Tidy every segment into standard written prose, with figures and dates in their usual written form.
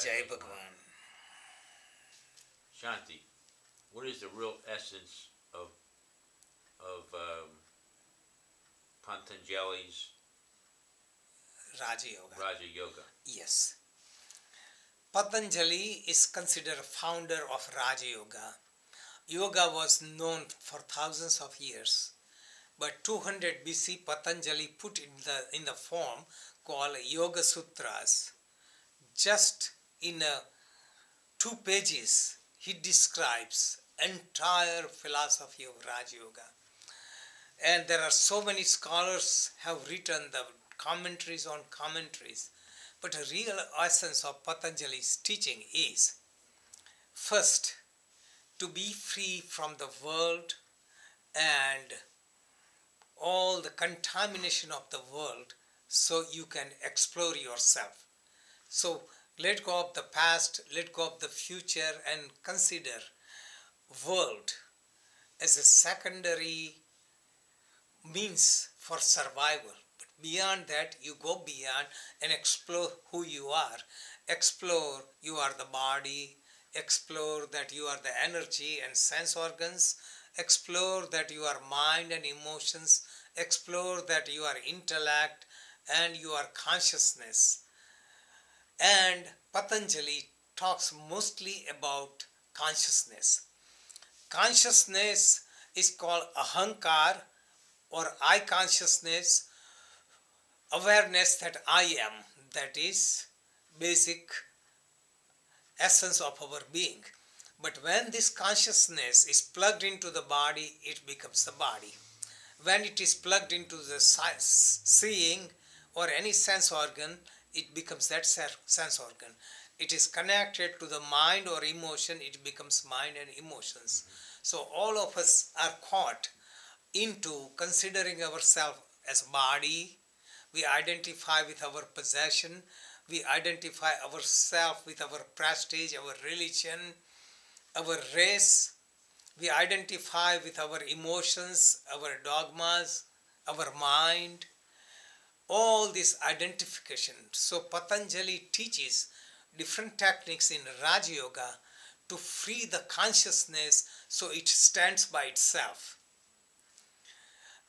Jai Bhagwan. Shanti, what is the real essence of Patanjali's Raja Yoga. Raja Yoga? Yes. Patanjali is considered a founder of Raja Yoga. Yoga was known for thousands of years. But 200 BC, Patanjali put in the form called Yoga Sutras. Just in 2 pages, he describes entire philosophy of Raja Yoga. And there are so many scholars have written the commentaries on commentaries. But the real essence of Patanjali's teaching is, first, to be free from the world and all the contamination of the world so you can explore yourself. So let go of the past, let go of the future and consider world as a secondary means for survival. But beyond that, you go beyond and explore who you are. Explore you are the body, explore that you are the energy and sense organs, explore that you are mind and emotions, explore that you are intellect and you are consciousness. And Patanjali talks mostly about consciousness. Consciousness is called ahankar or I consciousness, awareness that I am. That is basic essence of our being. But when this consciousness is plugged into the body, it becomes the body. When it is plugged into the seeing or any sense organ, it becomes that sense organ. It is connected to the mind or emotion, it becomes mind and emotions. So all of us are caught into considering ourselves as body. We identify with our possession. We identify ourselves with our prestige, our religion, our race. We identify with our emotions, our dogmas, our mind. All this identification. So Patanjali teaches different techniques in Raja Yoga to free the consciousness so it stands by itself.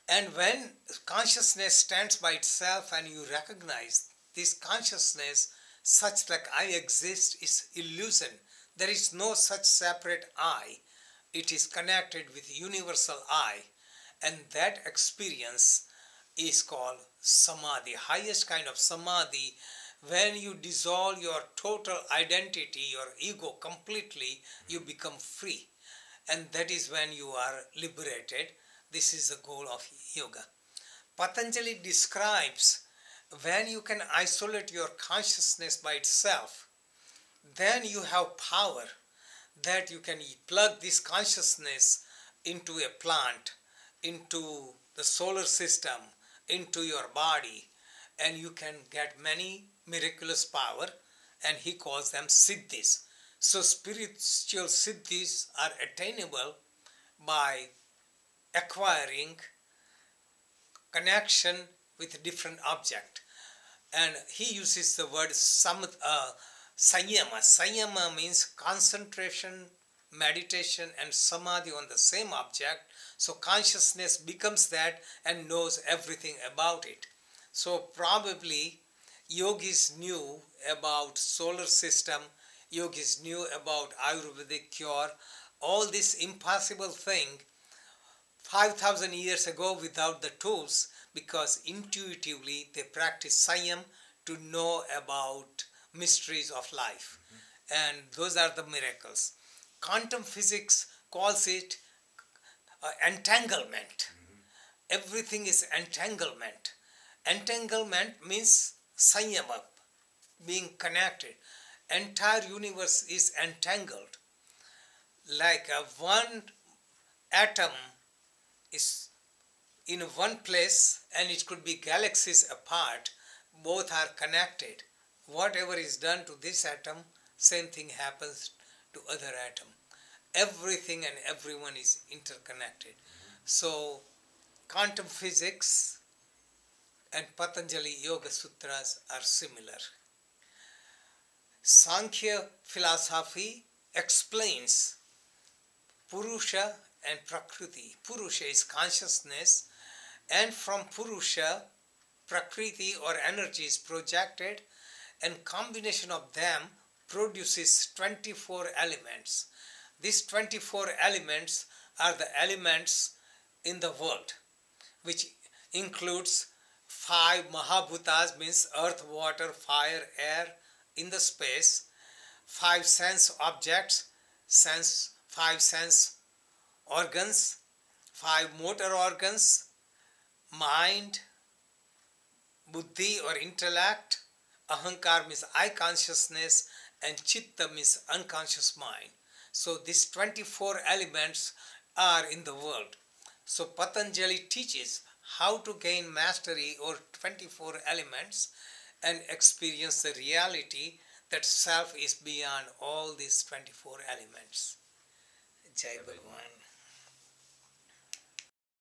And when consciousness stands by itself and you recognize this consciousness such like I exist is illusion. There is no such separate I. It is connected with universal I. And that experience is called samadhi, highest kind of samadhi. When you dissolve your total identity, your ego completely, you become free. And that is when you are liberated. This is the goal of yoga. Patanjali describes when you can isolate your consciousness by itself, then you have power that you can plug this consciousness into a plant, into the solar system, into your body, and you can get many miraculous power, and he calls them siddhis. So spiritual siddhis are attainable by acquiring connection with different object. And he uses the word sayama. Sayama means concentration, meditation and samadhi on the same object. So consciousness becomes that and knows everything about it. So probably yogis knew about solar system, yogis knew about Ayurvedic cure, all this impossible thing 5,000 years ago without the tools, because intuitively they practice Sayam to know about mysteries of life. And those are the miracles. Quantum physics calls it entanglement. Everything is entanglement. Entanglement means Sayama, being connected. Entire universe is entangled. Like one atom is in one place and it could be galaxies apart, both are connected. Whatever is done to this atom, same thing happens to other atom. Everything and everyone is interconnected. So quantum physics and Patanjali Yoga Sutras are similar. Sankhya philosophy explains Purusha and Prakriti. Purusha is consciousness, and from Purusha, Prakriti or energy is projected, and combination of them produces 24 elements. These 24 elements are the elements in the world, which includes 5 Mahabhutas, means earth, water, fire, air in the space, 5 sense objects, 5 sense organs, 5 motor organs, mind, buddhi or intellect, ahankar means I consciousness, and chitta means unconscious mind. So these 24 elements are in the world. So Patanjali teaches how to gain mastery over 24 elements and experience the reality that self is beyond all these 24 elements. Jai Bhagwan.